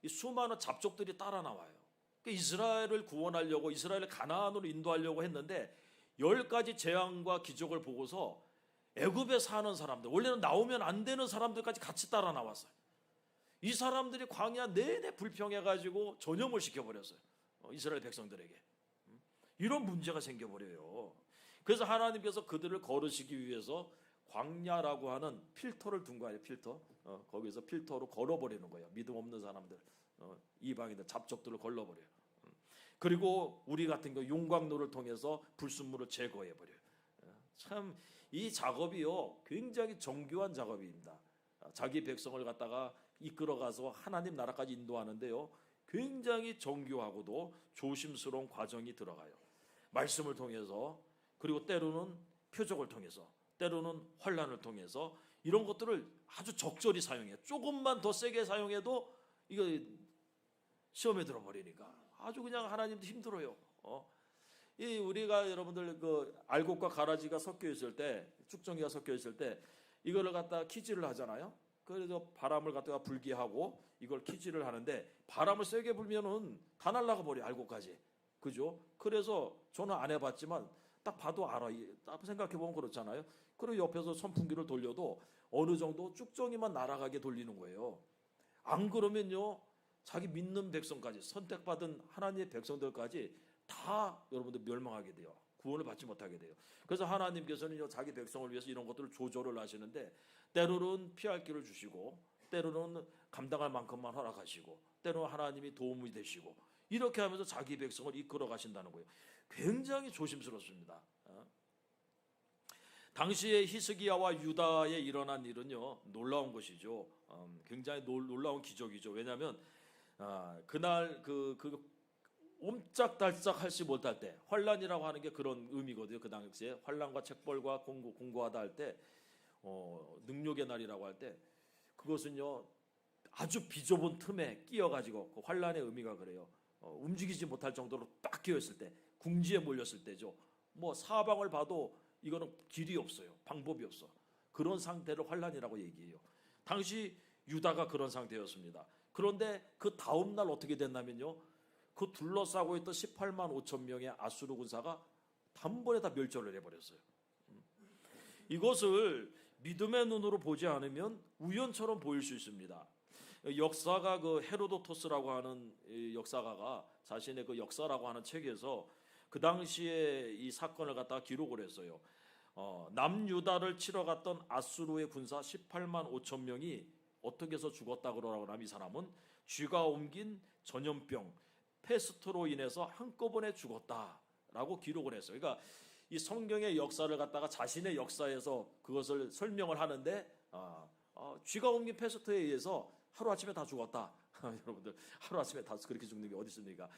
이 수많은 잡족들이 따라 나와요. 그러니까 이스라엘을 구원하려고, 이스라엘을 가나안으로 인도하려고 했는데 10가지 재앙과 기적을 보고서 애굽에 사는 사람들, 원래는 나오면 안 되는 사람들까지 같이 따라 나왔어요. 이 사람들이 광야 내내 불평해가지고 전염을 시켜버렸어요. 이스라엘 백성들에게. 이런 문제가 생겨버려요. 그래서 하나님께서 그들을 거르시기 위해서 광야라고 하는 필터를 둔 거예요. 필터. 거기서 필터로 걸어버리는 거예요. 믿음 없는 사람들, 이방인들, 잡족들을 걸러버려요. 그리고 우리 같은 경우 용광로를 통해서 불순물을 제거해버려요. 참 이 작업이요 굉장히 정교한 작업입니다. 자기 백성을 갖다가 이끌어가서 하나님 나라까지 인도하는데요 굉장히 정교하고도 조심스러운 과정이 들어가요. 말씀을 통해서, 그리고 때로는 표적을 통해서, 때로는 환난을 통해서 이런 것들을 아주 적절히 사용해요. 조금만 더 세게 사용해도 이거 시험에 들어버리니까 아주 그냥 하나님도 힘들어요. 이 우리가 여러분들 그 알곡과 가라지가 섞여 있을 때, 쭉정이가 섞여 있을 때 이거를 갖다 키질을 하잖아요. 그래서 바람을 갖다가 불게 하고 이걸 키질을 하는데 바람을 세게 불면은 다 날아가 버려 알곡까지. 그죠? 그래서 저는 안 해봤지만 딱 봐도 알아. 딱 생각해 보면 그렇잖아요. 그리고 옆에서 선풍기를 돌려도 어느 정도 쭉정이만 날아가게 돌리는 거예요. 안 그러면요 자기 믿는 백성까지, 선택받은 하나님의 백성들까지 다 여러분들 멸망하게 돼요. 구원을 받지 못하게 돼요. 그래서 하나님께서는 자기 백성을 위해서 이런 것들을 조절을 하시는데, 때로는 피할 길을 주시고, 때로는 감당할 만큼만 허락하시고, 때로는 하나님이 도움이 되시고, 이렇게 하면서 자기 백성을 이끌어 가신다는 거예요. 굉장히 조심스럽습니다. 당시에 히스기야와 유다에 일어난 일은요, 놀라운 것이죠. 굉장히 놀라운 기적이죠. 왜냐하면 그날 그 옴짝달싹 할지 못할 때, 환란이라고 하는 게 그런 의미거든요. 그 당시에 환란과 책벌과 공고하다 할 때, 능력의 날이라고 할 때, 그것은요 아주 비좁은 틈에 끼어가지고, 그 환란의 의미가 그래요. 움직이지 못할 정도로 딱 끼어있을 때, 궁지에 몰렸을 때죠. 뭐 사방을 봐도 이거는 길이 없어요. 방법이 없어. 그런 상태를 환란이라고 얘기해요. 당시 유다가 그런 상태였습니다. 그런데 그 다음 날 어떻게 됐냐면요, 그 둘러싸고 있던 18만 5천 명의 아수르 군사가 단번에 다 멸절을 해버렸어요. 이것을 믿음의 눈으로 보지 않으면 우연처럼 보일 수 있습니다. 역사가 그 헤로도토스라고 하는 역사가가 자신의 그 역사라고 하는 책에서 그 당시에 이 사건을 갖다가 기록을 했어요. 남유다를 치러 갔던 아수르의 군사 18만 5천 명이 어떻게 해서 죽었다 그러라고 하면, 이 사람은 쥐가 옮긴 전염병 페스트로 인해서 한꺼번에 죽었다라고 기록을 했어요. 그러니까 이 성경의 역사를 갖다가 자신의 역사에서 그것을 설명을 하는데, 쥐가 옮긴 페스트에 의해서 하루아침에 다 죽었다. 여러분들, 하루아침에 다 그렇게 죽는 게 어디 있습니까?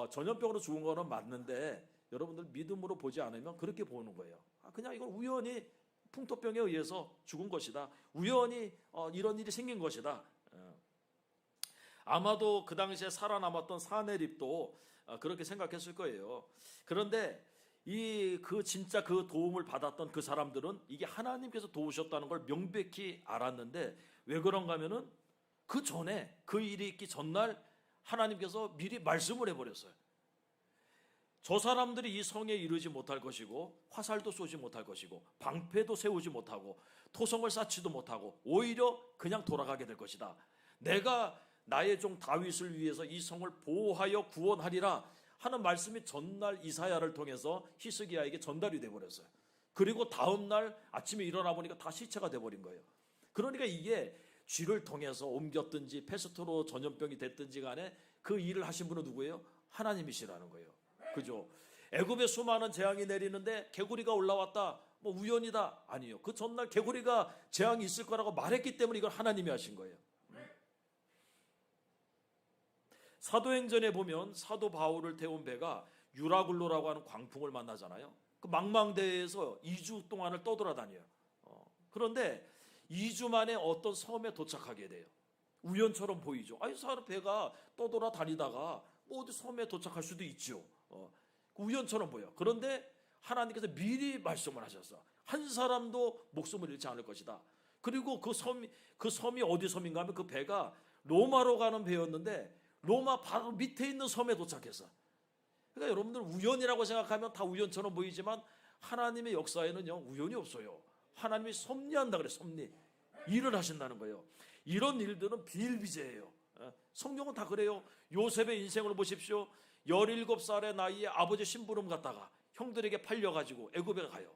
전염병으로 죽은 거는 맞는데, 여러분들 믿음으로 보지 않으면 그렇게 보는 거예요. 그냥 이건 우연히 풍토병에 의해서 죽은 것이다. 우연히 이런 일이 생긴 것이다. 아마도 그 당시에 살아남았던 사내립도 그렇게 생각했을 거예요. 그런데 진짜 그 도움을 받았던 그 사람들은 이게 하나님께서 도우셨다는 걸 명백히 알았는데, 왜 그런가 하면은 그 전에, 그 일이 있기 전날 하나님께서 미리 말씀을 해버렸어요. 저 사람들이 이 성에 이르지 못할 것이고, 화살도 쏘지 못할 것이고, 방패도 세우지 못하고, 토성을 쌓지도 못하고, 오히려 그냥 돌아가게 될 것이다. 내가 나의 종 다윗을 위해서 이 성을 보호하여 구원하리라 하는 말씀이 전날 이사야를 통해서 히스기야에게 전달이 돼버렸어요. 그리고 다음 날 아침에 일어나 보니까 다 시체가 돼버린 거예요. 그러니까 이게 쥐를 통해서 옮겼든지 페스토로 전염병이 됐든지 간에 그 일을 하신 분은 누구예요? 하나님이시라는 거예요. 그죠? 애굽에 수많은 재앙이 내리는데 개구리가 올라왔다, 뭐 우연이다, 아니요. 그 전날 개구리가 재앙이 있을 거라고 말했기 때문에 이걸 하나님이 하신 거예요. 사도행전에 보면 사도 바울을 태운 배가 유라굴로라고 하는 광풍을 만나잖아요. 그 망망대해에서 2주 동안을 떠돌아다녀요. 그런데 2주 만에 어떤 섬에 도착하게 돼요. 우연처럼 보이죠. 사람 배가 떠돌아다니다가 뭐 어디 섬에 도착할 수도 있죠. 우연처럼 보여. 그런데 하나님께서 미리 말씀을 하셨어. 한 사람도 목숨을 잃지 않을 것이다. 그리고 그 섬이 어디 섬인가 하면, 그 배가 로마로 가는 배였는데 로마 바로 밑에 있는 섬에 도착했어. 그러니까 여러분들 우연이라고 생각하면 다 우연처럼 보이지만, 하나님의 역사에는요 우연이 없어요. 하나님이 섭리한다 그래. 섭리, 일을 하신다는 거예요. 이런 일들은 비일비재해요. 성경은 다 그래요. 요셉의 인생을 보십시오. 17살의 나이에 아버지 심부름 갔다가 형들에게 팔려가지고 애굽에 가요.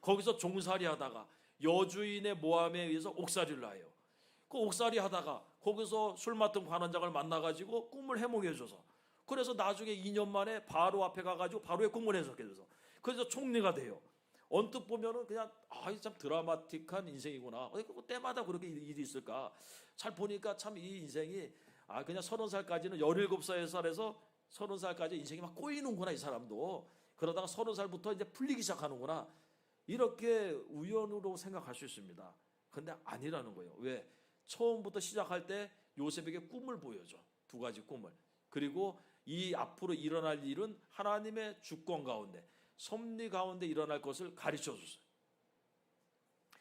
거기서 종살이 하다가 여주인의 모함에 의해서 옥살이를 해요. 그 옥살이 하다가 거기서 술 맡은 관원장을 만나가지고 꿈을 해몽해줘서, 그래서 나중에 2년 만에 바로 앞에 가가지고 바로의 꿈을 해석해줘서, 그래서 총리가 돼요. 언뜻 보면은 그냥 참 드라마틱한 인생이구나. 때마다 그렇게 일이 있을까? 잘 보니까 참 이 인생이 그냥 30살까지는 17살에서 30살까지 인생이 막 꼬이는구나, 이 사람도. 그러다가 30살부터 이제 풀리기 시작하는구나. 이렇게 우연으로 생각할 수 있습니다. 근데 아니라는 거예요. 왜? 처음부터 시작할 때 요셉에게 꿈을 보여줘. 2가지 꿈을. 그리고 이 앞으로 일어날 일은 하나님의 주권 가운데, 섭리 가운데 일어날 것을 가르쳐 줬어요.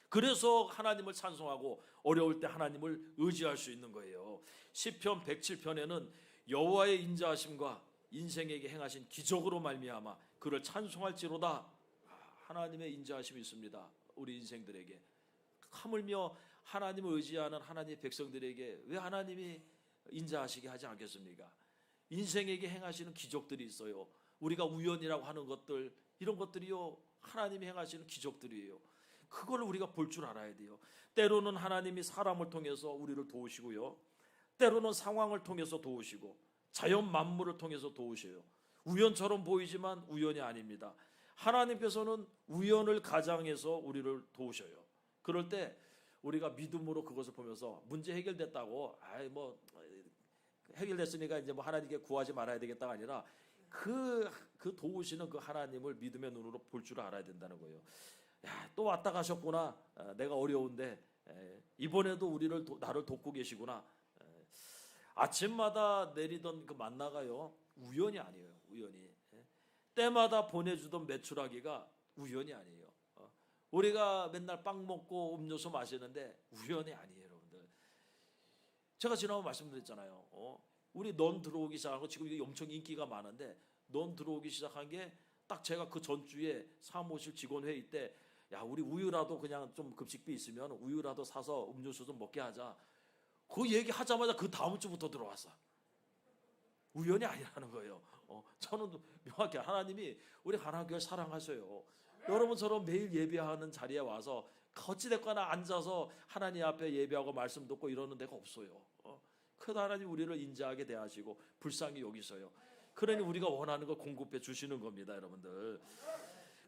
그래서 하나님을 찬송하고 어려울 때 하나님을 의지할 수 있는 거예요. 시편 107편에는 여호와의 인자하심과 인생에게 행하신 기적으로 말미암아 그를 찬송할지로다. 하나님의 인자하심이 있습니다. 우리 인생들에게. 하물며 하나님을 의지하는 하나님의 백성들에게 왜 하나님이 인자하시게 하지 않겠습니까? 인생에게 행하시는 기적들이 있어요. 우리가 우연이라고 하는 것들, 이런 것들이요, 하나님이 행하시는 기적들이에요. 그걸 우리가 볼 줄 알아야 돼요. 때로는 하나님이 사람을 통해서 우리를 도우시고요, 때로는 상황을 통해서 도우시고, 자연 만물을 통해서 도우셔요. 우연처럼 보이지만 우연이 아닙니다. 하나님께서는 우연을 가장해서 우리를 도우셔요. 그럴 때 우리가 믿음으로 그것을 보면서 문제 해결됐다고, 해결됐으니까 이제 뭐 하나님께 구하지 말아야 되겠다가 아니라 그 도우시는 그 하나님을 믿음의 눈으로 볼 줄 알아야 된다는 거예요. 야, 또 왔다 가셨구나. 내가 어려운데 이번에도 나를 돕고 계시구나. 아침마다 내리던 그 만나가요, 우연이 아니에요. 우연이. 때마다 보내주던 메추라기가 우연이 아니에요. 우리가 맨날 빵 먹고 음료수 마시는데 우연이 아니에요, 여러분들. 제가 지난번 말씀드렸잖아요. 우리 넌 들어오기 시작한 거, 지금 이게 엄청 인기가 많은데, 넌 들어오기 시작한 게 딱 제가 그 전주에 사무실 직원 회의 때, 야, 우리 우유라도 그냥 좀 급식비 있으면 우유라도 사서 음료수 좀 먹게 하자. 그 얘기 하자마자 그 다음 주부터 들어왔어. 우연이 아니라는 거예요. 저는 명확히 하나님이 우리 하나님을 사랑하셔요. 여러분처럼 매일 예배하는 자리에 와서 어찌됐거나 앉아서 하나님 앞에 예배하고 말씀 듣고 이러는 데가 없어요. 그 하나님 우리를 인자하게 대하시고 불쌍히 여기셔요. 그러니 우리가 원하는 걸 공급해 주시는 겁니다, 여러분들.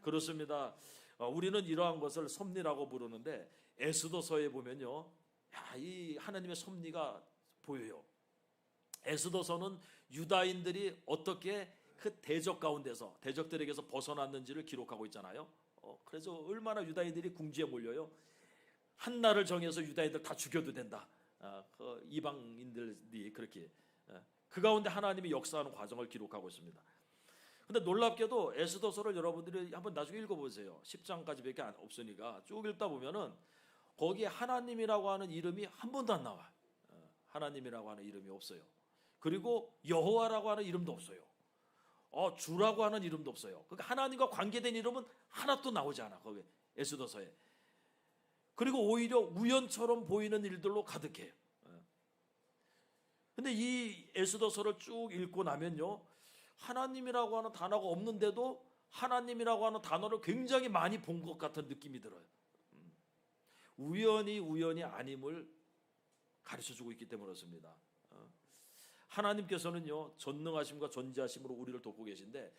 그렇습니다. 우리는 이러한 것을 섭리라고 부르는데, 에스더서에 보면요, 이 하나님의 섭리가 보여요. 에스더서는 유다인들이 어떻게 그 대적 가운데서, 대적들에게서 벗어났는지를 기록하고 있잖아요. 그래서 얼마나 유다인들이 궁지에 몰려요. 한 날을 정해서 유다인들 다 죽여도 된다. 그 이방인들이 그렇게, 그 가운데 하나님이 역사하는 과정을 기록하고 있습니다. 근데 놀랍게도 에스더서를 여러분들이 한번 나중에 읽어보세요. 10장까지밖에 없으니까 쭉 읽다 보면은 거기에 하나님이라고 하는 이름이 한 번도 안 나와요. 하나님이라고 하는 이름이 없어요. 그리고 여호와라고 하는 이름도 없어요. 주라고 하는 이름도 없어요. 그러니까 하나님과 관계된 이름은 하나도 나오지 않아, 거기 에스더서에. 그리고 오히려 우연처럼 보이는 일들로 가득해요. 근데 이 에스더서를 쭉 읽고 나면요, 하나님이라고 하는 단어가 없는데도 하나님이라고 하는 단어를 굉장히 많이 본 것 같은 느낌이 들어요. 우연이 아님을 가르쳐주고 있기 때문에 그렇습니다. 하나님께서는요, 전능하심과 존재하심으로 우리를 돕고 계신데,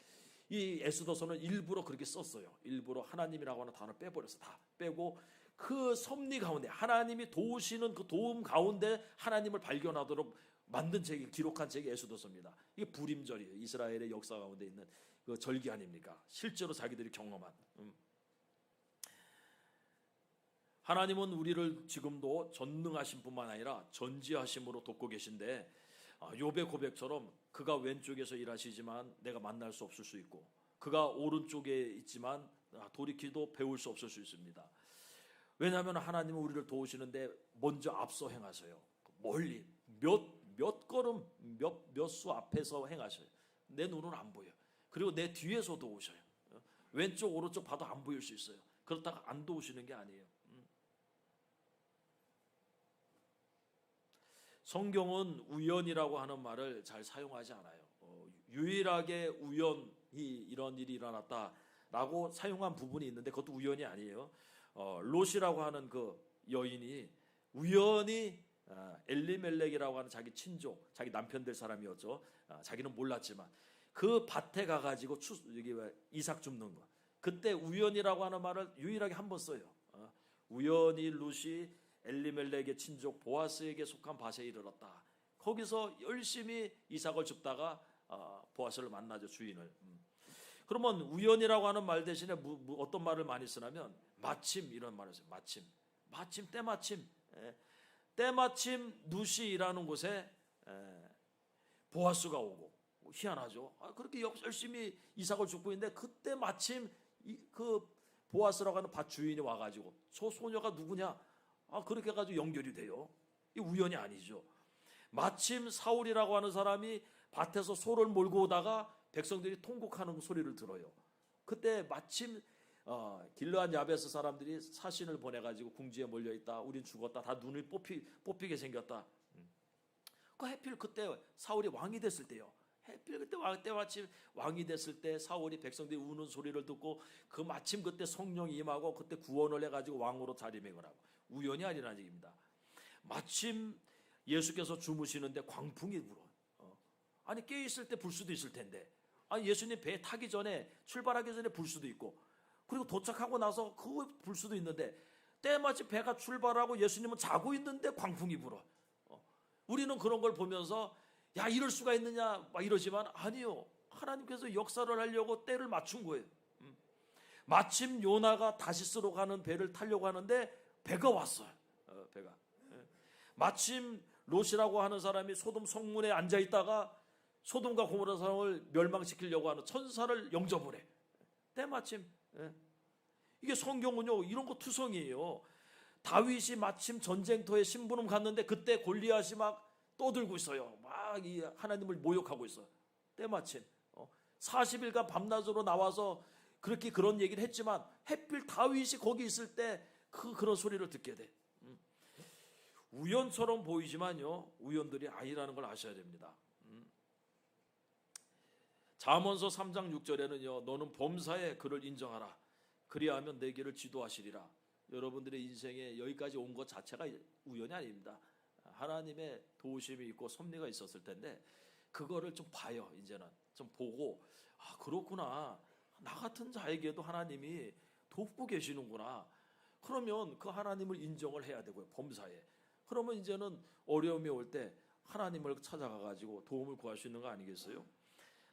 이 에스더서는 일부러 그렇게 썼어요. 일부러 하나님이라고 하는 단어를 빼버렸어. 다 빼고 그 섭리 가운데, 하나님이 도우시는 그 도움 가운데 하나님을 발견하도록 만든 책이, 기록한 책이 에스더서입니다. 이게 불임절이에요. 이스라엘의 역사 가운데 있는 그 절기 아닙니까? 실제로 자기들이 경험한. 하나님은 우리를 지금도 전능하신 뿐만 아니라 전지하심으로 돕고 계신데, 욥의 고백처럼 그가 왼쪽에서 일하시지만 내가 만날 수 없을 수 있고, 그가 오른쪽에 있지만 돌이키도 배울 수 없을 수 있습니다. 왜냐하면 하나님은 우리를 도우시는데 먼저 앞서 행하세요. 멀리 몇 걸음 몇 수 앞에서 행하셔요. 내 눈은 안 보여. 그리고 내 뒤에서 도우셔요. 왼쪽 오른쪽 봐도 안 보일 수 있어요. 그렇다가 안 도우시는 게 아니에요. 성경은 우연이라고 하는 말을 잘 사용하지 않아요. 유일하게 우연히 이런 일이 일어났다라고 사용한 부분이 있는데 그것도 우연이 아니에요. 롯이라고 하는 그 여인이 우연히 엘리멜렉이라고 하는 자기 친족, 자기 남편 될 사람이었죠. 자기는 몰랐지만 그 밭에 가가지고 이삭 줍는 거. 그때 우연이라고 하는 말을 유일하게 한 번 써요. 우연히 롯이 엘리멜렉의 친족 보아스에게 속한 밭에 이르렀다. 거기서 열심히 이삭을 줍다가 보아스를 만나죠, 주인을. 그러면 우연이라고 하는 말 대신에 어떤 말을 많이 쓰냐면 마침, 이런 말을 써요. 마침 때마침. 때마침 룻이 일하는 곳에 보아스가 오고, 희한하죠. 그렇게 열심히 이삭을 줍고 있는데 그때 마침 그 보아스라고 하는 밭 주인이 와가지고 저 소녀가 누구냐? 그렇게 해가지고 연결이 돼요. 이 우연이 아니죠. 마침 사울이라고 하는 사람이 밭에서 소를 몰고 오다가 백성들이 통곡하는 소리를 들어요. 그때 마침 길르앗 야베스 사람들이 사신을 보내가지고 궁지에 몰려있다. 우린 죽었다. 다 눈을 뽑히게 생겼다. 그 해필 그때 사울이 왕이 됐을 때요. 해필 그때 마침 왕이 됐을 때 사울이 백성들이 우는 소리를 듣고 그 마침 그때 성령이 임하고 그때 구원을 해가지고 왕으로 자리매김하고 우연이 아니라는 얘기입니다. 마침 예수께서 주무시는데 광풍이 불어. 아니 깨 있을 때 불 수도 있을 텐데. 아니 예수님 배 타기 전에 출발하기 전에 불 수도 있고 그리고 도착하고 나서 그 불 수도 있는데 때마침 배가 출발하고 예수님은 자고 있는데 광풍이 불어. 우리는 그런 걸 보면서 야 이럴 수가 있느냐 막 이러지만 아니요. 하나님께서 역사를 하려고 때를 맞춘 거예요. 마침 요나가 다시스로 가는 배를 타려고 하는데 배가 왔어요. 배가. 마침 롯이라고 하는 사람이 소돔 성문에 앉아 있다가 소돔과 고모라 사람을 멸망시키려고 하는 천사를 영접을 해. 때마침. 이게 성경은요 이런 거 투성이에요. 다윗이 마침 전쟁터에 심부름 갔는데 그때 골리앗이 막 떠들고 있어요. 막 이 하나님을 모욕하고 있어요. 때마침 40일간 밤낮으로 나와서 그렇게 그런 얘기를 했지만 해필 다윗이 거기 있을 때 그런 소리를 듣게 돼. 우연처럼 보이지만요 우연들이 아니라는 걸 아셔야 됩니다. 잠언서 3장 6절에는요 너는 범사에 그를 인정하라. 그리하면 내 길을 지도하시리라. 여러분들의 인생에 여기까지 온 것 자체가 우연이 아닙니다. 하나님의 도우심이 있고 섭리가 있었을 텐데 그거를 좀 봐요. 이제는 좀 보고 아 그렇구나. 나 같은 자에게도 하나님이 돕고 계시는구나. 그러면 그 하나님을 인정을 해야 되고요. 범사에. 그러면 이제는 어려움이 올 때 하나님을 찾아가가지고 도움을 구할 수 있는 거 아니겠어요?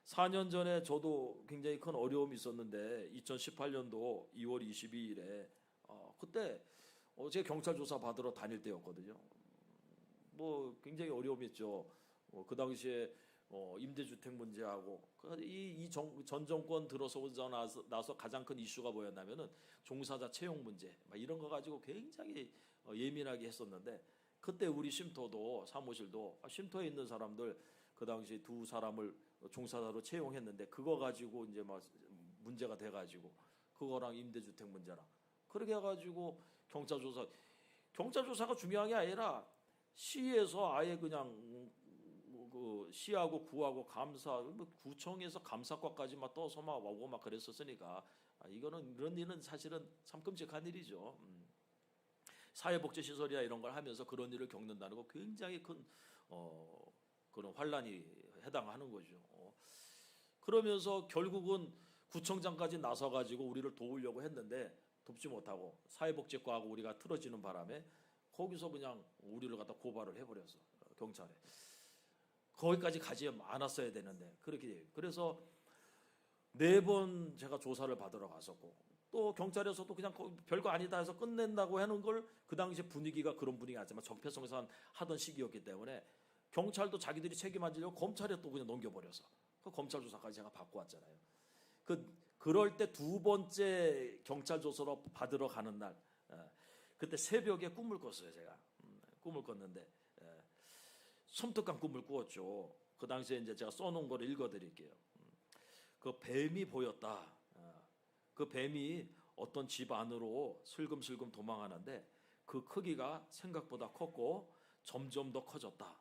4년 전에 저도 굉장히 큰 어려움이 있었는데 2018년도 2월 22일에 그때 제가 경찰 조사 받으러 다닐 때였거든요. 뭐 굉장히 어려움이 있죠. 그 당시에 임대주택 문제하고 전 정권 들어서고 나서 가장 큰 이슈가 뭐였냐면은 종사자 채용 문제 막 이런 거 가지고 굉장히 예민하게 했었는데 그때 우리 쉼터도 사무실도 쉼터에 있는 사람들 그 당시 두 사람을 종사자로 채용했는데 그거 가지고 이제 막 문제가 돼가지고 그거랑 임대주택 문제랑 그렇게 해가지고 경찰 조사가 중요한 게 아니라 시에서 아예 그냥 그 시하고 구하고 감사 구청에서 감사과까지 막 떠서 막 오고 막 그랬었으니까 이거는 이런 일은 사실은 참 끔찍한 일이죠. 사회복지시설이나 이런 걸 하면서 그런 일을 겪는다는 거 굉장히 큰 그런 환란이 해당하는 거죠. 그러면서 결국은 구청장까지 나서가지고 우리를 도우려고 했는데 돕지 못하고 사회복지과하고 우리가 틀어지는 바람에 거기서 그냥 우리를 갖다 고발을 해버렸어. 경찰에. 거기까지 가지 않았어야 되는데 그렇게 돼요. 그래서 4번 제가 조사를 받으러 갔었고 또 경찰에서도 그냥 별거 아니다 해서 끝낸다고 하는 걸 그 당시 분위기가 그런 분위기가 아니지만 적폐성산 하던 시기였기 때문에 경찰도 자기들이 책임 안 지려고 검찰에 또 그냥 넘겨버려서 그 검찰 조사까지 제가 받고 왔잖아요. 그럴 때 2번째 경찰 조사로 받으러 가는 날 그때 새벽에 꿈을 꿨어요. 제가 꿈을 꿨는데 섬뜩한 꿈을 꾸었죠. 그 당시에 이제 제가 써놓은 거를 읽어드릴게요. 그 뱀이 보였다. 그 뱀이 어떤 집 안으로 슬금슬금 도망하는데 그 크기가 생각보다 컸고 점점 더 커졌다.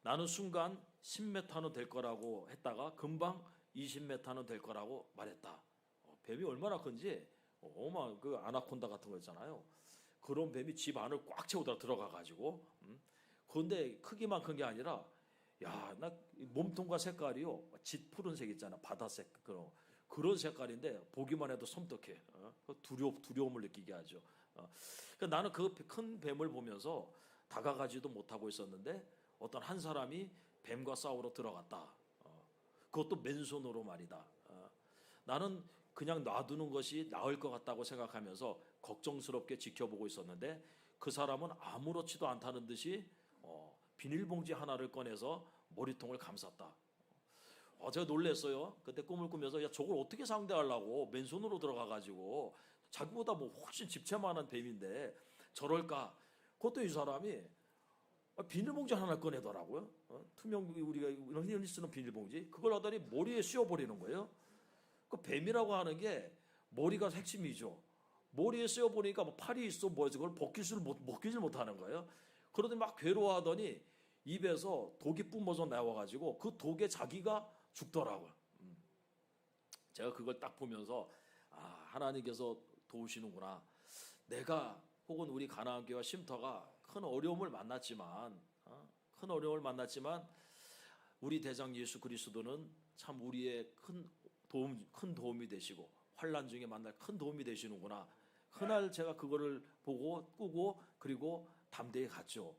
나는 순간 10m는 될 거라고 했다가 금방 20m는 될 거라고 말했다. 뱀이 얼마나 큰지 그 아나콘다 같은 거 있잖아요. 그런 뱀이 집 안을 꽉 채우다 들어가가지고 그런데 크기만 큰 게 아니라 야, 나 몸통과 색깔이요 짙푸른색 있잖아. 바다색 그런 색깔인데 보기만 해도 섬뜩해. 두려움을 느끼게 하죠. 그러니까 나는 그 큰 뱀을 보면서 다가가지도 못하고 있었는데 어떤 한 사람이 뱀과 싸우러 들어갔다. 그것도 맨손으로 말이다. 나는 그냥 놔두는 것이 나을 것 같다고 생각하면서 걱정스럽게 지켜보고 있었는데 그 사람은 아무렇지도 않다는 듯이 비닐봉지 하나를 꺼내서 머리통을 감쌌다. 제가 놀랐어요. 그때 꿈을 꾸면서 야 저걸 어떻게 상대하려고 맨손으로 들어가가지고 자기보다 뭐 훨씬 집채만한 뱀인데 저럴까? 그것도 이 사람이 비닐봉지 하나 꺼내더라고요. 투명 우리가 흔히 쓰는 비닐봉지 그걸 하더니 머리에 씌워버리는 거예요. 그 뱀이라고 하는 게 머리가 핵심이죠. 머리에 씌워보니까 뭐 팔이 있어 뭐 그걸 벗기질 못하는 거예요. 그러더니 막 괴로워하더니 입에서 독이 뿜어져 나와가지고 그 독에 자기가 죽더라고요. 제가 그걸 딱 보면서 하나님께서 도우시는구나. 내가 혹은 우리 가나안교와 쉼터가 큰 어려움을 만났지만 우리 대장 예수 그리스도는 참 우리의 큰 도움이 되시고 환난 중에 만날 큰 도움이 되시는구나. 그날 제가 그거를 보고 꾸고 그리고 담대히 갔죠.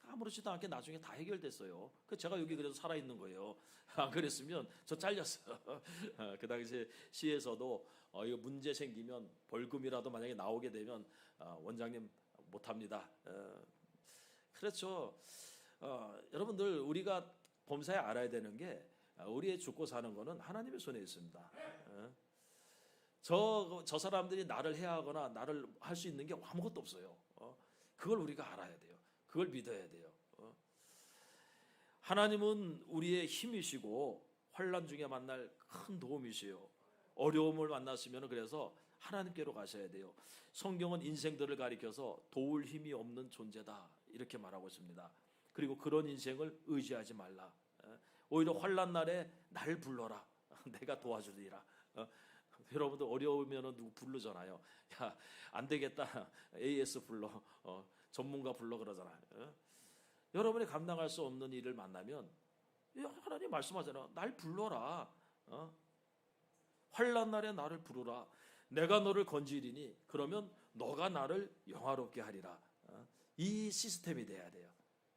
아무렇지도 않게 나중에 다 해결됐어요. 제가 여기 그래서 살아있는 거예요. 안 그랬으면 저 잘렸어요. 그 당시에 시에서도 이거 문제 생기면 벌금이라도 만약에 나오게 되면 원장님 못합니다. 그렇죠. 여러분들 우리가 범사에 알아야 되는 게 우리의 죽고 사는 거는 하나님의 손에 있습니다. 저 사람들이 나를 해하거나 나를 할 수 있는 게 아무것도 없어요. 그걸 우리가 알아야 돼요. 그걸 믿어야 돼요. 하나님은 우리의 힘이시고 환난 중에 만날 큰 도움이시요. 어려움을 만났으면 그래서 하나님께로 가셔야 돼요. 성경은 인생들을 가리켜서 도울 힘이 없는 존재다 이렇게 말하고 있습니다. 그리고 그런 인생을 의지하지 말라. 오히려 환난 날에 날 불러라. 내가 도와주리라. 여러분들 어려우면 누구 부르잖아요. 야, 안 되겠다. AS 불러. 전문가 불러 그러잖아요. 여러분이 감당할 수 없는 일을 만나면 하나님 말씀하잖아요. 날 불러라. 환난 날에 나를 부르라. 내가 너를 건지리니 그러면 너가 나를 영화롭게 하리라. 이 시스템이 돼야 돼요.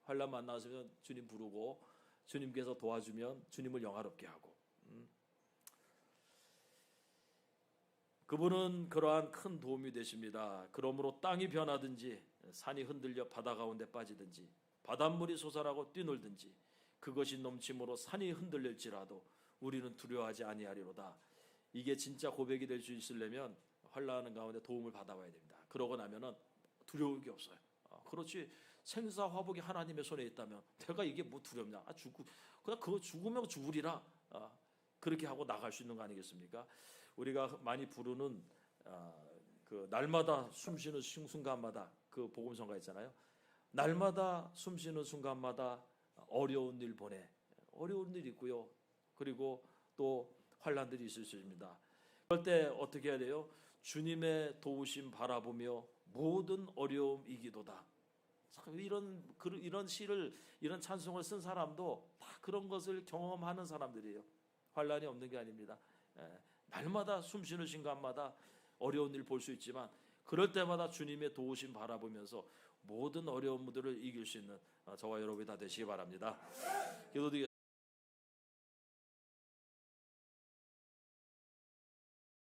환난 만나면 주님 부르고 주님께서 도와주면 주님을 영화롭게 하고. 그분은 그러한 큰 도움이 되십니다. 그러므로 땅이 변하든지 산이 흔들려 바다 가운데 빠지든지 바닷물이 솟아나고 뛰놀든지 그것이 넘침으로 산이 흔들릴지라도 우리는 두려워하지 아니하리로다. 이게 진짜 고백이 될 수 있으려면 환난하는 가운데 도움을 받아봐야 됩니다. 그러고 나면은 두려울 게 없어요. 그렇지 생사화복이 하나님의 손에 있다면 내가 이게 뭐 두렵냐? 그냥 그거 죽으면 죽으리라. 그렇게 하고 나갈 수 있는 거 아니겠습니까? 우리가 많이 부르는 그 날마다 숨쉬는 순간마다 그 복음성가 있잖아요. 날마다 숨쉬는 순간마다 어려운 일 보내. 어려운 일 있고요. 그리고 또 환난들이 있을 수 있습니다. 그럴 때 어떻게 해야 돼요? 주님의 도우심 바라보며 모든 어려움 이기도다. 이런 시를 이런 찬송을 쓴 사람도 다 그런 것을 경험하는 사람들이에요. 환난이 없는 게 아닙니다. 날마다 숨쉬는 순간마다 어려운 일 볼 수 있지만 그럴 때마다 주님의 도우심 바라보면서 모든 어려움들을 이길 수 있는 저와 여러분이 다 되시기 바랍니다. 기도드리겠습니다.